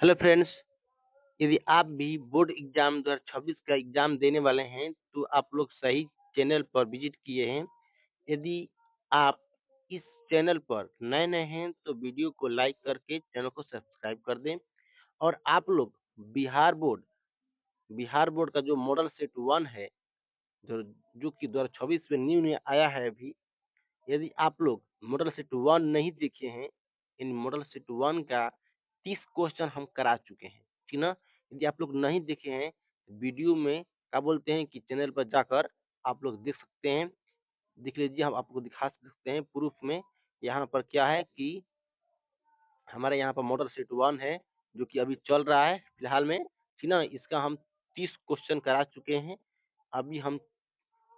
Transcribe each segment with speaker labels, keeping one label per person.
Speaker 1: Hello friends, यदि आप भी बोर्ड एग्जाम 2026 का एग्जाम देने वाले हैं, तो आप लोग सही चैनल पर विजिट किए हैं। यदि आप इस चैनल पर नए-नए हैं, तो वीडियो को लाइक करके चैनल को सब्सक्राइब कर दें और आप लोग बिहार बोर्ड का जो मॉडल सेट 1 है, जो जो कि 2026 में न्यू में आया है अभी। यदि आप लोग मॉडल सेट 1 नहीं देखे हैं, इन मॉडल सेट 1 का 30 क्वेश्चन हम करा चुके हैं, ठीक ना? यदि आप लोग नहीं देखे हैं, वीडियो में क्या बोलते हैं कि चैनल पर जाकर आप लोग देख सकते हैं। देख लीजिए, हम आपको दिखा सकते हैं प्रूफ में। यहाँ पर क्या है कि हमारे यहाँ पर मॉडल सेट 1 है, जो कि अभी चल रहा है फिलहाल में, ठीक ना? इसका हम 30 क्वेश्चन करा चुके हैं। अभी हम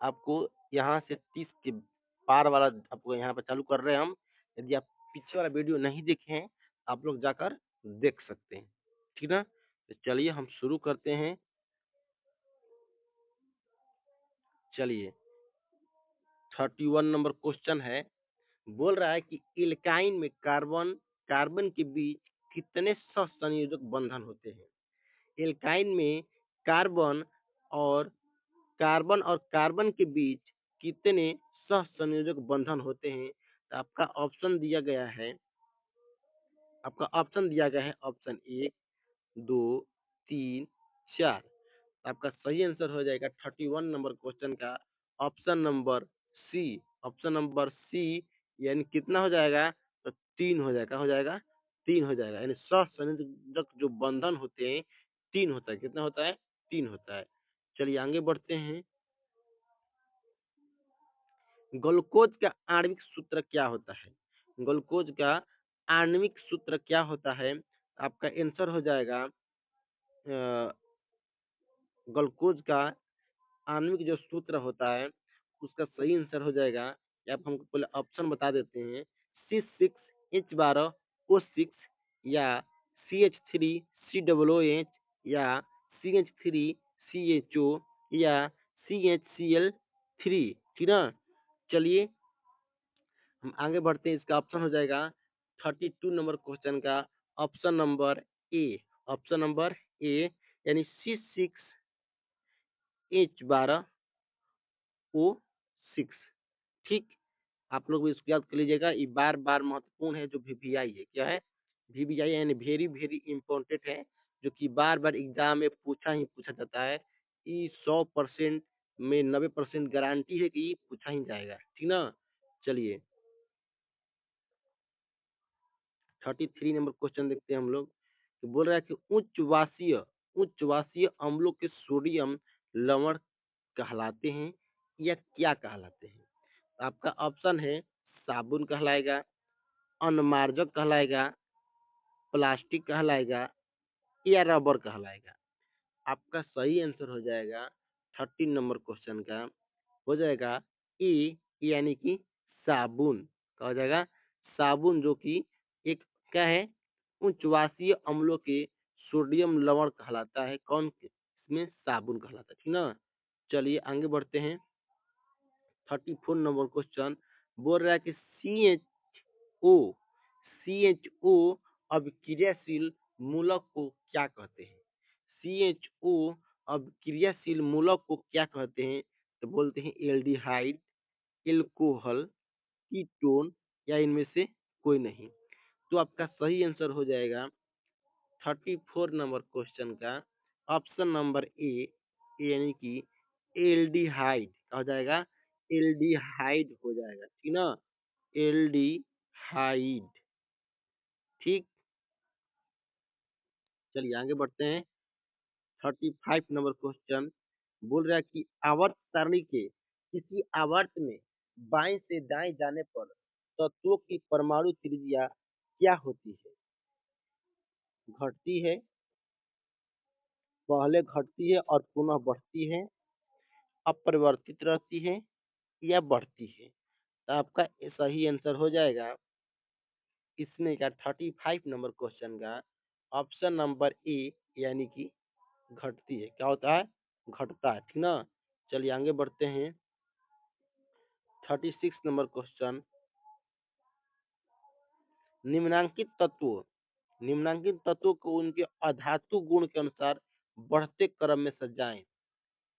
Speaker 1: आपको यहाँ से 30 के पार वाला आपको यहाँ पे चालू कर रहे हैं हम। यदि आप पीछे वाला वीडियो नहीं देखे हैं, आप लोग जाकर देख सकते हैं, ठीक ना? तो चलिए हम शुरू करते हैं। चलिए 31 नंबर क्वेश्चन है, बोल रहा है कि एल्काइन में कार्बन कार्बन के बीच कितने सहसंयोजक बंधन होते हैं? एल्काइन में कार्बन और कार्बन के बीच कितने सहसंयोजक बंधन होते हैं? तो आपका ऑप्शन दिया गया है ऑप्शन 1, 2, 3, 4। आपका सही आंसर हो जाएगा 31 नंबर क्वेश्चन का option number C. Option number C यानी कितना हो जाएगा? तो 3 हो जाएगा, हो जाएगा 3 हो जाएगा। यानी सहसंयोजक जो बंधन होते हैं 3 होता है। कितना होता है? 3 होता है। चलिए आगे बढ़ते हैं। ग्लूकोज का आणविक सूत्र क्या होता है? ग्लूकोज का आणविक सूत्र क्या होता है? आपका आंसर हो जाएगा ग्लूकोज का आणविक जो सूत्र होता है, उसका सही आंसर हो जाएगा। या आप हमको पहले ऑप्शन बता देते हैं। C6H12O6 या CH3COOH या CH3CHO या CHCl3, ठीक ना? चलिए हम आगे बढ़ते हैं। इसका ऑप्शन हो जाएगा 32 नंबर क्वेश्चन का option number A. Option number A यानी C6H12O6, ठीक। आप लोग भी इसको याद कर लीजिएगा। ये बार-बार महत्वपूर्ण है जो वीवीआई है। क्या है? वीवीआई यानी वेरी वेरी इम्पोर्टेंट है, जो कि बार-बार एग्ज़ाम में पूछा ही पूछा जाता है। ये 100% में 90% गारंटी है कि ये पूछा ही जाएगा, ठीक ना? चलिए 33 नंबर क्वेश्चन देखते हैं हम लोग। तो बोल रहा है कि उच्चवासीय अम्लों के सोडियम लवण कहलाते हैं या क्या कहलाते हैं? आपका ऑप्शन है साबुन कहलाएगा, अनमार्जक कहलाएगा, प्लास्टिक कहलाएगा या रबर कहलाएगा। आपका सही आंसर हो जाएगा 13 नंबर क्वेश्चन का हो जाएगा ए, यानी कि साबुन। क्या हो जाएगा? साबुन, जो कि एक क्या है? उच्चवासीय अम्लों के सोडियम लवण कहलाता है। कौन? इसमें साबुन कहलाता है, ठीक ना? चलिए आगे बढ़ते हैं। 34 नंबर क्वेश्चन बोल रहा है कि ओ CHO अभिक्रियाशील मूलक को क्या कहते हैं? CHO अभिक्रियाशील मूलक को क्या कहते हैं? तो बोलते हैं एल्डिहाइड, एल्कोहल, कीटोन या इनमें से कोई नहीं। तो आपका सही आंसर हो जाएगा 34 नंबर क्वेश्चन का ऑप्शन नंबर ए, यानी कि एल्डिहाइड। क्या हो जाएगा? एल्डिहाइड हो जाएगा, ठीक ना? एल्डिहाइड, ठीक। चलिए आगे बढ़ते हैं। 35 नंबर क्वेश्चन बोल रहा है कि आवर्त सारणी के किसी आवर्त में बाएं से दाएं जाने पर तत्वों की परमाणु त्रिज्या क्या होती है? घटती है, पहले घटती है और पुनः बढ़ती है, अपरिवर्तित रहती है या बढ़ती है? तो आपका सही आंसर हो जाएगा इसमें का 35 नंबर क्वेश्चन का ऑप्शन नंबर ए, यानी कि घटती है। क्या होता है? घटता है, ठीक ना? चलिए आगे बढ़ते हैं। 36 नंबर क्वेश्चन निम्नांकित तत्वों निम्नलिखित तत्वों को उनके अधातु गुण के अनुसार बढ़ते क्रम में सजाएं।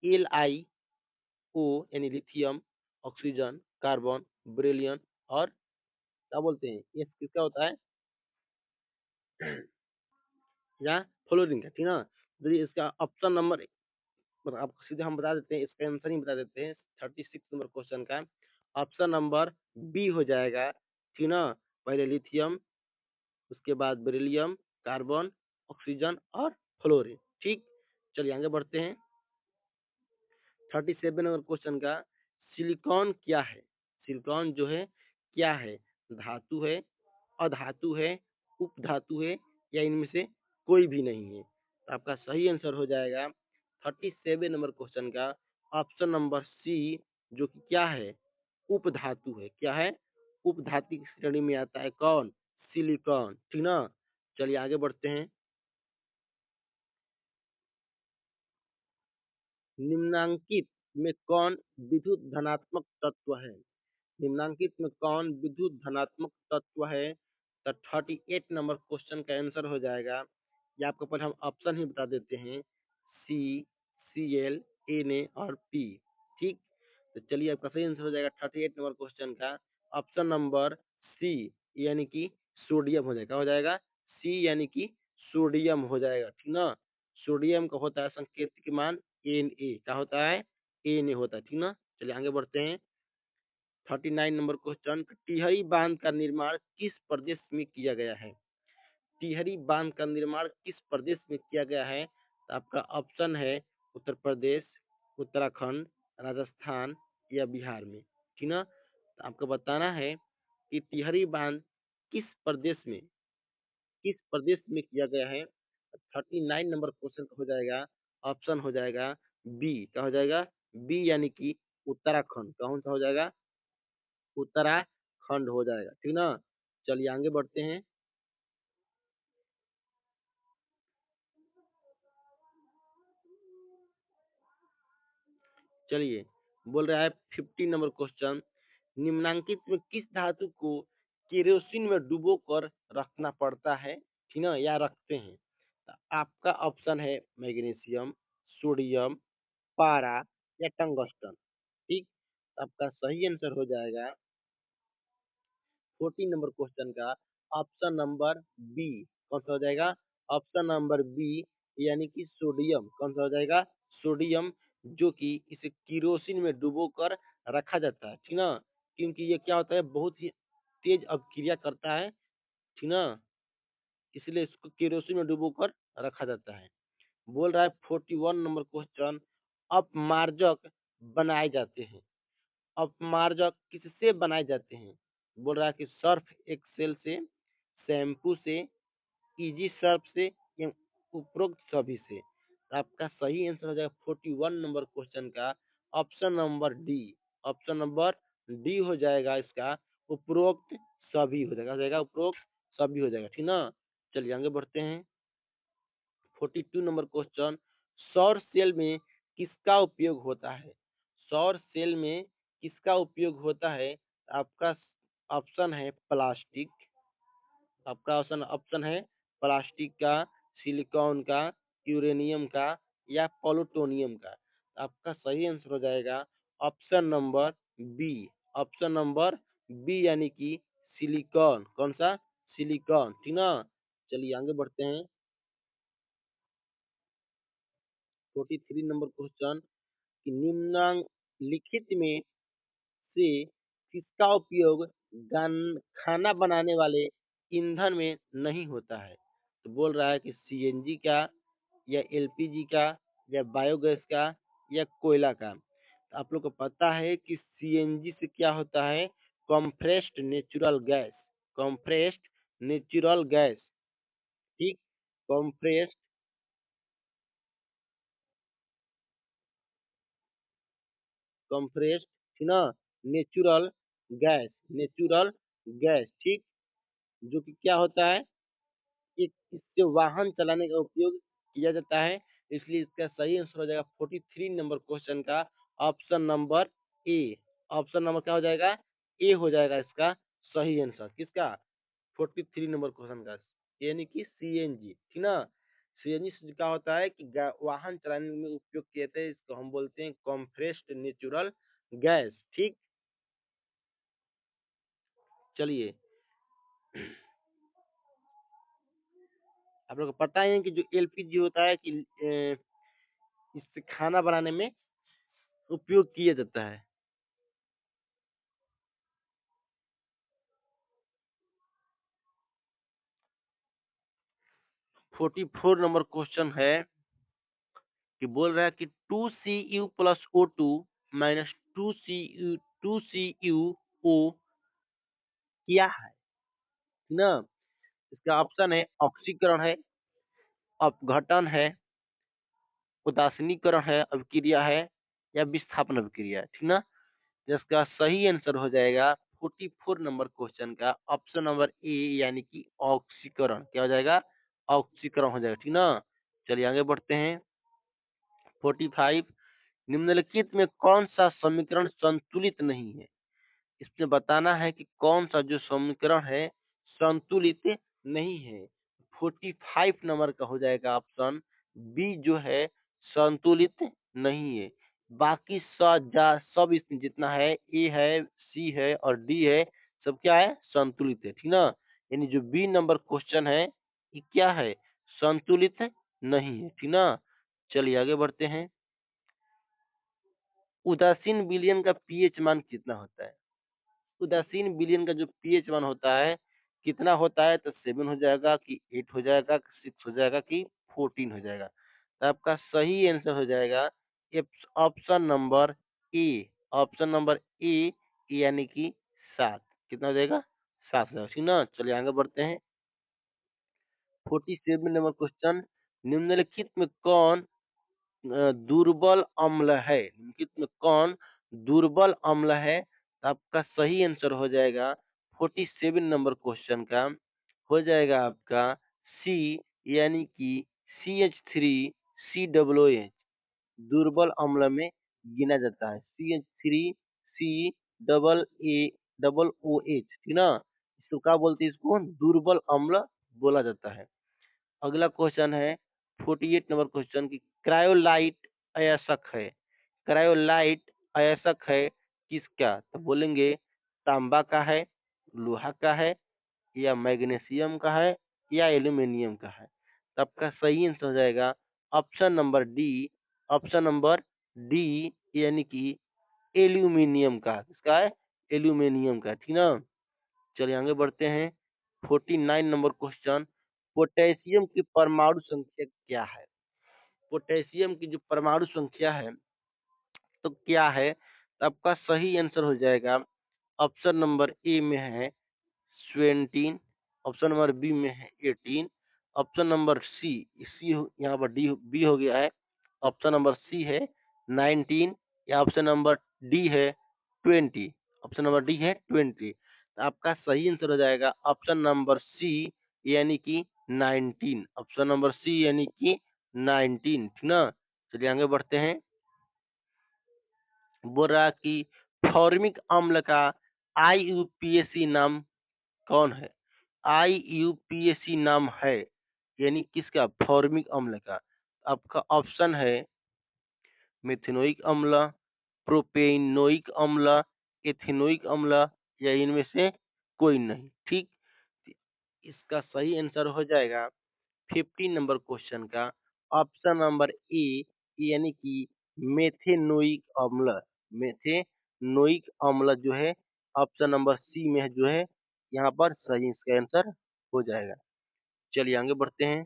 Speaker 1: LiO यानी लिथियम, ऑक्सीजन, कार्बन, बेरिलियम और क्या बोलते हैं ये किसका होता है या फ्लोरीन का, ठीक है ना। तो ये इसका ऑप्शन नंबर मतलब आपको सीधे हम बता देते हैं, इसका आंसर ही बता देते हैं 36 नंबर क्वेश्चन का। ऑप्शन नंबर बी हो जाएगा, ठीक ना। पहले लिथियम, उसके बाद बेरिलियम, कार्बन, ऑक्सीजन और फ्लोरीन, ठीक। चलिए आगे बढ़ते हैं 37 नंबर क्वेश्चन का। सिलिकॉन क्या है? सिलिकॉन जो है क्या है? धातु है, अधातु है, उपधातु है या इनमें से कोई भी नहीं है? तो आपका सही आंसर हो जाएगा 37 नंबर क्वेश्चन का ऑप्शन नंबर सी, जो कि क्या है? उपधातु है। क्या है? उपधातु की श्रेणी में आता है कौन? सिलिकॉन, ठीक ना। चलिए आगे बढ़ते हैं। निम्नांकित में कौन विद्युत धनात्मक तत्व है? निम्नांकित में कौन विद्युत धनात्मक तत्व है? तो 38 नंबर क्वेश्चन का आंसर हो जाएगा, ये आपको पहले हम ऑप्शन ही बता देते हैं, सी, Cl, Na और P, ठीक। तो चलिए आपका सही आंसर हो जाएगा 38 नंबर क्वेश्चन का ऑप्शन नंबर सी, यानी कि सोडियम हो जाएगा। हो जाएगा सी यानी कि सोडियम हो जाएगा, ठीक ना। सोडियम का होता है संकेतिक मान Na, क्या होता है? Na होता है, ठीक ना। चलिए आगे बढ़ते हैं 39 नंबर क्वेश्चन। टिहरी बांध का निर्माण किस प्रदेश में किया गया है? टिहरी बांध का निर्माण किस प्रदेश में किया गया है? तो आपका ऑप्शन है उत्तर प्रदेश, उत्तराखंड, राजस्थान या बिहार में, ठीक ना। तो आपको बताना है कि टिहरी बांध किस प्रदेश में किया गया है। 39 नंबर क्वेश्चन का हो जाएगा, ऑप्शन हो जाएगा बी, क्या हो जाएगा? बी यानी कि उत्तराखंड। कौन सा हो जाएगा? उत्तराखंड हो जाएगा, ठीक ना। चलिए आगे बढ़ते हैं। चलिए बोल रहा है 50 नंबर क्वेश्चन। निम्नांकित में किस धातु को केरोसिन में डुबो कर रखना पड़ता है, ठीक ना, या रखते हैं? तो आपका ऑप्शन है मैग्नीशियम, सोडियम, पारा या टंगस्टन, ठीक। तो आपका सही आंसर हो जाएगा 14 नंबर क्वेश्चन का ऑप्शन नंबर बी। कौन सा हो जाएगा? ऑप्शन नंबर बी यानी कि सोडियम। कौन सा हो जाएगा? सोडियम, जो कि इसे केरोसिन में डुबो कर रखा जाता है, ठीक ना। क्योंकि ये क्या होता है, बहुत ही तेज अपक्रिया करता है, ठीक ना। इसलिए इसको केरोसिन में डुबो कर रखा जाता है। बोल रहा है 41 नंबर क्वेश्चन। अपमार्जक बनाए जाते हैं। अपमार्जक किससे बनाए जाते हैं? बोल रहा है कि सर्फ एक्सेल से, शैम्पू से, इजी सर्फ से या उपरोक्त सभी से। तो आपका सही आंसर हो जाएगा 41 नंबर क्वेश्चन का option number D. Option number D हो जाएगा इसका, उपरोक्त सभी हो जाएगा। हो जाएगा उपरोक्त सभी हो जाएगा, ठीक ना। चलिए आगे बढ़ते हैं 42 नंबर क्वेश्चन। सौर सेल में किसका उपयोग होता है? सौर सेल में किसका उपयोग होता है? आपका ऑप्शन है प्लास्टिक। आपका ऑप्शन ऑप्शन है प्लास्टिक का, सिलिकॉन का, यूरेनियम का या प्लूटोनियम का। आपका सही आंसर हो जाएगा option number B. Option number B यानी कि सिलिकॉन। कौन सा? सिलिकॉन, ठीक ना। चलिए आगे बढ़ते हैं 43 नंबर क्वेश्चन कि निम्नलिखित में से किसका उपयोग गन खाना बनाने वाले ईंधन में नहीं होता है? तो बोल रहा है कि सीएनजी का या एलपीजी का या बायोगैस का या कोयला का। तो आप लोग को पता है कि सीएनजी से क्या होता है, compressed natural gas. Compressed natural gas, ठीक। कंप्रेस्ड कंप्रेस्ड, ठीक ना। नेचुरल गैस, नेचुरल गैस, ठीक। जो कि क्या होता है, एक इससे वाहन चलाने का उपयोग किया जाता है। इसलिए इसका सही आंसर हो जाएगा 43 नंबर क्वेश्चन का option number A. Option number क्या हो जाएगा? ए हो जाएगा इसका सही आंसर। किसका? 43 नंबर क्वेश्चन का। यानी कि सीएनजी, ठीक ना? सीएनजी से क्या होता है कि वाहन चलाने में उपयोग किए थे, इसको हम बोलते हैं कॉम्प्रेस्ड नेचुरल गैस, ठीक? चलिए, आप लोग को पता ही है कि जो एलपीजी होता है कि इससे खाना बनाने में उपयोग किया जाता है। 44 नंबर क्वेश्चन है कि बोल रहा है कि 2Cu plus O2 minus 2Cu ओ क्या है? ना? इसका ऑप्शन है ऑक्सीकरण है, अपघटन है, उदासीनीकरण है, अभिक्रिया है या विस्थापन अभिक्रिया है, ठीक ना? जिसका सही आंसर हो जाएगा 44 नंबर क्वेश्चन का ऑप्शन नंबर ए यानी कि ऑक्सीकरण। क्या हो जाएगा? ऑक्सीकरण हो जाएगा, ठीक ना? चलिए आगे बढ़ते हैं। 45 निम्नलिखित में कौन सा समीकरण संतुलित नहीं है? इसमें बताना है कि कौन सा जो समीकरण है संतुलित नहीं है। 45 नंबर का हो जाएगा ऑप्शन बी जो है संतुलित नहीं है। बाकी सब इसमें जितना है ए है, सी है और डी है, सब क्या है? संतुलित है, ठीक ना? यानी जो बी नंबर क्वेश्चन है ये क्या है? संतुलित नहीं है, ठीक ना? चलिए आगे बढ़ते हैं। उदासीन विलयन का पीएच मान कितना होता है? उदासीन विलयन का जो पीएच मान होता है कितना होता है? तो 7 हो जाएगा कि 8 हो जाएगा कि 6 हो जाएगा कि 14 हो जाएगा? तो आपका सही आंसर हो जाएगा option number A. Option number A यानी कि 7। कितना हो जाएगा? 7 हो जाएगा, ठीक ना? चलिए आगे बढ़ते हैं। 47 नंबर क्वेश्चन, निम्नलिखित में कौन दुर्बल अम्ल है? निम्नलिखित में कौन दुर्बल अम्ल है? तो आपका सही आंसर हो जाएगा 47 नंबर क्वेश्चन का हो जाएगा आपका सी यानी कि CH3COOH दुर्बल अम्ल में गिना जाता है। CH3COOH, ठीक ना? इसको क्या बोलते हैं? इसको दुर्बल अम्ल बोला जाता है। अगला क्वेश्चन है 48 नंबर क्वेश्चन की क्रायोलाइट अयस्क है। क्रायोलाइट अयस्क है किसका? तो बोलेंगे तांबा का है, लोहा का है या मैग्नीशियम का है या एल्यूमिनियम का है? तो आपका सही आंसर हो जाएगा option number D. Option number D यानी कि एल्यूमिनियम का। किसका है? एल्यूमिनियम का, ठीक ना? चलिए आगे बढ़ते हैं। 49 नंबर क्वेश्चन, पोटेशियम की परमाणु संख्या क्या है? पोटेशियम की जो परमाणु संख्या है तो क्या है? तो आपका सही आंसर हो जाएगा ऑप्शन नंबर ए में है 17, ऑप्शन नंबर बी में है 18, ऑप्शन नंबर सी यहाँ पर डी बी हो गया है, ऑप्शन नंबर सी है 19 या ऑप्शन नंबर डी है 20। ऑप्शन नंबर डी है 20। तो आपका सही आंसर हो जाएगा ऑप्शन नंबर सी यानी कि 19। ऑप्शन नंबर सी यानी कि 19, ठीक ना? चलिए आगे बढ़ते हैं। बोल रहा है कि फॉर्मिक अम्ल का आईयूपीएसी नाम कौन है? आईयूपीएसी नाम है यानी किसका? फॉर्मिक अम्ल का। आपका ऑप्शन है मेथेनोइक अम्ल, प्रोपेनोइक अम्ल, एथेनोइक अम्ल या इनमें से कोई नहीं, ठीक? इसका सही आंसर हो जाएगा 50 नंबर क्वेश्चन का ऑप्शन नंबर ए यानी कि मेथेनोइक अम्ल। मेथेनोइक अम्ल जो है ऑप्शन नंबर सी में जो है यहाँ पर सही इसका आंसर हो जाएगा। चलिए आगे बढ़ते हैं।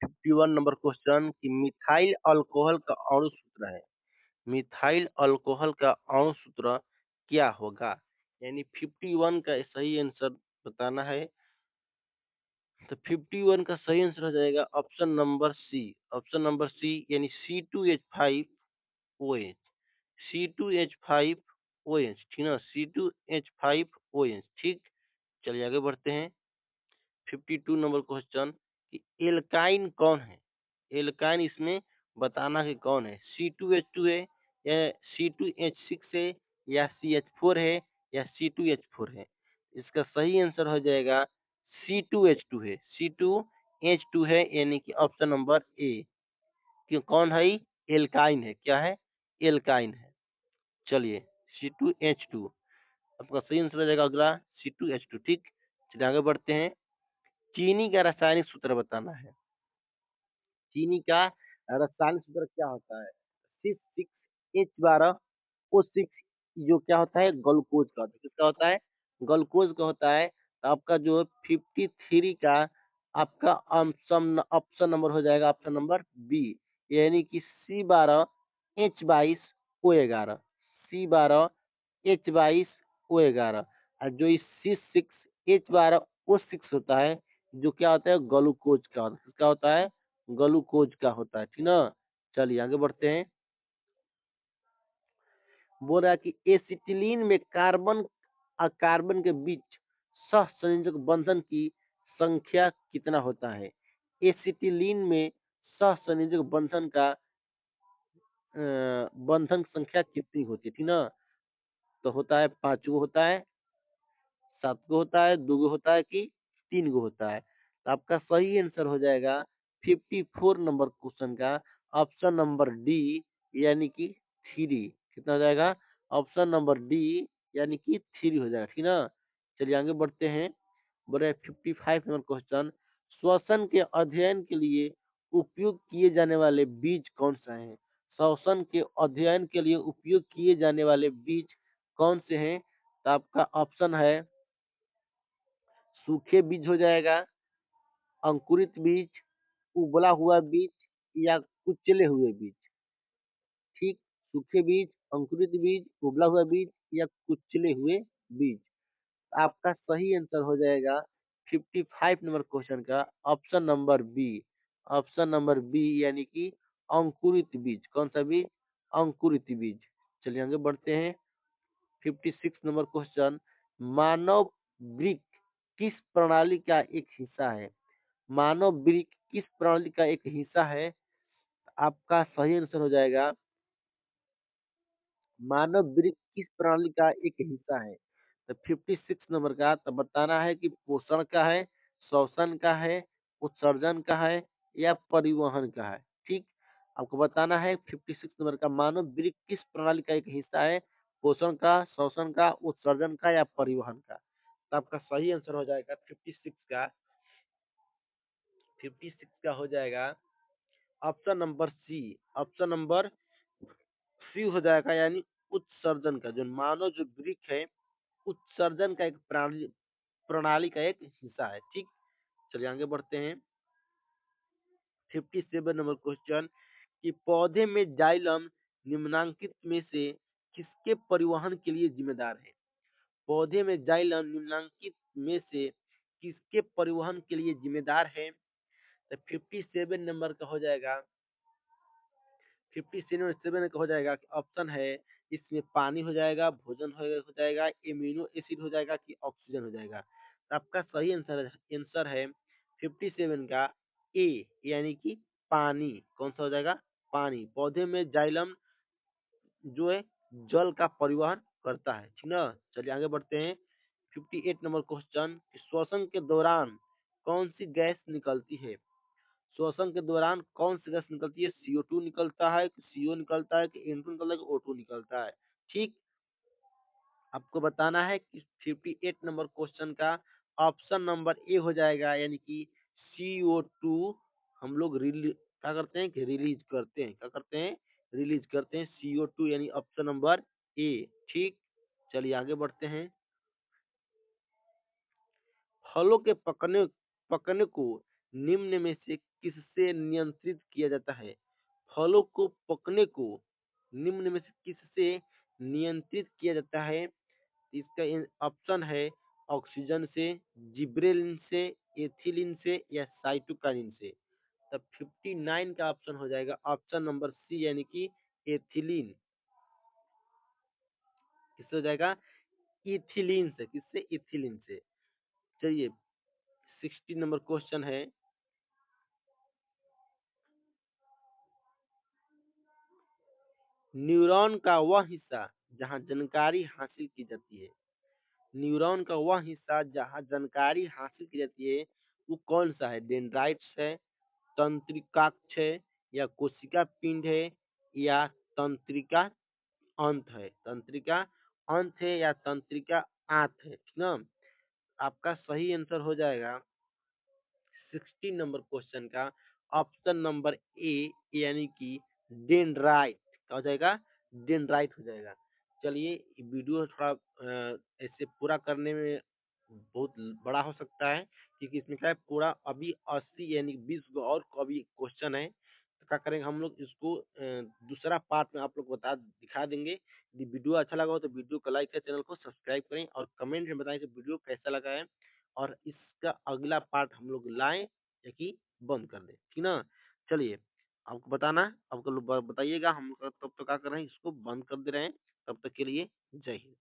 Speaker 1: 51 नंबर क्वेश्चन कि मिथाइल अल्कोहल का अणु सूत्र है। मिथाइल अल्कोहल का अणु सूत्र क्या होगा? यानी 51 का सही आंसर बताना है। तो 51 का सही आंसर हो जाएगा option number C. Option number C यानी C2H5OH। C2H5OH, ठीक ना? C2H5OH, ठीक? चलिए आगे बढ़ते हैं। 52 नंबर क्वेश्चन कि एल्काइन कौन है? एल्काइन इसमें बताना है कौन है? C2H2 है या C2H6 है या CH4 है या C2H4 है? इसका सही आंसर हो जाएगा C2H2 है, C2H2 है, यानी कि ऑप्शन नंबर ए। क्यों, कौन है? एल्काइन है। क्या है? एल्काइन है। चलिए, C2H2 आपका सही आंसर हो जाएगा अगला, C2H2। ठीक, चलिए आगे बढ़ते हैं। चीनी का रासायनिक सूत्र बताना है। चीनी का रासायनिक सूत्र क्या होता है? C6H12O6, जो क्या होता है? ग्लूकोज का होता है। किसका होता है? ग्लूकोज का होता है। तो आपका जो 53 का आपका ऑप्शन ऑप्शन नंबर हो जाएगा, ऑप्शन नंबर बी, यानी कि C12H22O11, C12H22O11। और जो इस C6H12O6 होता है, जो क्या होता है? ग्लूकोज का होता है। किसका होता है? ग्लूकोज का होता है। ठीक ना? चलिए आगे बढ़ते हैं। बोल रहा है कि एसिटिलीन में कार्बन और कार्बन के बीच सहसंयोजक बंधन की संख्या कितना होता है? एसिटिलीन में सहसंयोजक बंधन का बंधन संख्या कितनी होती है? ठीक ना? तो होता है 5 गो होता है, 7 गो होता है, 2 गो होता है कि 3 गो होता है? तो आपका सही आंसर हो जाएगा 54 नंबर क्वेश्चन का ऑप्शन नंबर डी, यानी कि 3। कितना हो जाएगा? ऑप्शन नंबर डी, यानी कि 3 हो जाएगा। ठीक ना? चलिए आगे बढ़ते हैं। बोले 55 नंबर क्वेश्चन, श्वसन के अध्ययन के लिए उपयोग किए जाने वाले बीज कौन सा है? श्वसन के अध्ययन के लिए उपयोग किए जाने वाले बीज कौन से हैं? तो आपका ऑप्शन है सूखे बीज हो जाएगा, अंकुरित बीज, उबला हुआ बीज, या कुचले हुए बीज। ठीक, सूखे बीज, अंकुरित बीज, उबला हुआ बीज, या कुचले हुए बीज। आपका सही आंसर हो जाएगा 55 नंबर क्वेश्चन का option number B, option number B, यानी कि अंकुरित बीज। कौन सा बीज? अंकुरित बीज। चलिए आगे बढ़ते हैं। 56 नंबर क्वेश्चन, मानव वृक्क किस प्रणाली का एक हिस्सा है? मानव वृक्क किस प्रणाली का एक हिस्सा है? आपका सही आंसर हो जाएगा मानव वृक्क किस प्रणाली का एक हिस्सा है? तो 56 नंबर का तो बताना है कि पोषण का है, श्वसन का है, उत्सर्जन का है, या परिवहन का है। ठीक, आपको बताना है 56 नंबर का मानव वृक्क किस प्रणाली का एक हिस्सा है? पोषण का, श्वसन का, उत्सर्जन का, या परिवहन का? तो आपका सही आंसर हो जाएगा 56 का, 56 का हो जाएगा option number C, option number C हो जाएगा, यानी उत्सर्जन का। जो मानव जो वृक्क है, उत्सर्जन का एक प्रणाली प्रणाली का एक हिस्सा है। ठीक, चलिए आगे बढ़ते हैं। 57 नंबर क्वेश्चन, कि पौधे में जाइलम निम्नांकित में से किसके परिवहन के लिए जिम्मेदार है? पौधे में जाइलम निम्नांकित में से किसके परिवहन के लिए जिम्मेदार है? तो 57 नंबर का हो जाएगा, 57 का हो जाएगा कि ऑप्शन है इसमें पानी हो जाएगा, भोजन हो जाएगा, एमिनो एसिड हो जाएगा, कि ऑक्सीजन हो जाएगा? तो आपका सही आंसर है 57 का ए, यानी कि पानी। कौन सा हो जाएगा? पानी। पौधे में जाइलम जो है जल का परिवहन करता है। ठीक ना? चलिए आगे बढ़ते हैं। 58 नंबर क्वेश्चन, श्वसन के दौरान कौन सी गैस निकलती है? श्वसन के दौरान कौन सी गैस निकलती है? CO2 निकलता है, कि CO निकलता है, कि N2 निकलता है, कि O2 निकलता है? ठीक, आपको बताना है कि 58 नंबर क्वेश्चन का ऑप्शन नंबर ए हो जाएगा, यानी कि CO2 हम लोग क्या करते हैं कि रिलीज करते हैं। क्या करते हैं? रिलीज करते हैं CO2, यानी ऑप्शन नंबर ए। ठीक, चलिए आगे बढ़ते हैं। फलों के पकने को निम्न में से किससे नियंत्रित किया जाता है? फलों को पकने को निम्न में से किससे नियंत्रित किया जाता है? इसका ऑप्शन है ऑक्सीजन से, जिब्रेलिन से, एथिलीन से, या साइटोकाइनिन से? तब 59 का ऑप्शन हो जाएगा ऑप्शन नंबर सी, यानी कि एथिलीन। किससे हो जाएगा? इथिलीन से। किससे? इथिलीन से। चलिए 60 नंबर क्वेश्चन है, न्यूरॉन का वह हिस्सा जहाँ जानकारी हासिल की जाती है। न्यूरॉन का वह हिस्सा जहाँ जानकारी हासिल की जाती है वो कौन-सा है? डेंड्राइट्स है, तंत्रिकाक्ष है या कोशिका पिंड है या तंत्रिका अंत है? तंत्रिका अंत है या तंत्रिका आंत है, ठीक ना? आपका सही आंसर हो जाएगा 16 नंबर क्वेश्चन का ऑप्शन नंबर ए यानी कि डेंड्राइट। क्या हो जाएगा? डेंड्राइट हो जाएगा। चलिए ये वीडियो थोड़ा ऐसे पूरा करने में बहुत बड़ा हो सकता है क्योंकि इसमें क्या है पूरा अभी 80 यानी 20 और अभी क्वेश्चन है। तो क्या करेंगे हम लोग इसको दूसरा पार्ट में आप लोग बता दिखा देंगे। यदि वीडियो अच्छा लगा हो तो वीडियो को लाइक करें, चैनल को सब्सक्राइब करें और कमेंट में बताएं कि वीडियो कैसा लगा है और इसका अगला पार्ट हम लोग लाएँ या कि बंद कर दें, ठीक ना? चलिए, आपको बताना है, आपको लोग ब बताइएगा हम लोग तब तक क्या कर रहे हैं इसको बंद कर दे रहे हैं, तब तक के लिए जय हिंद।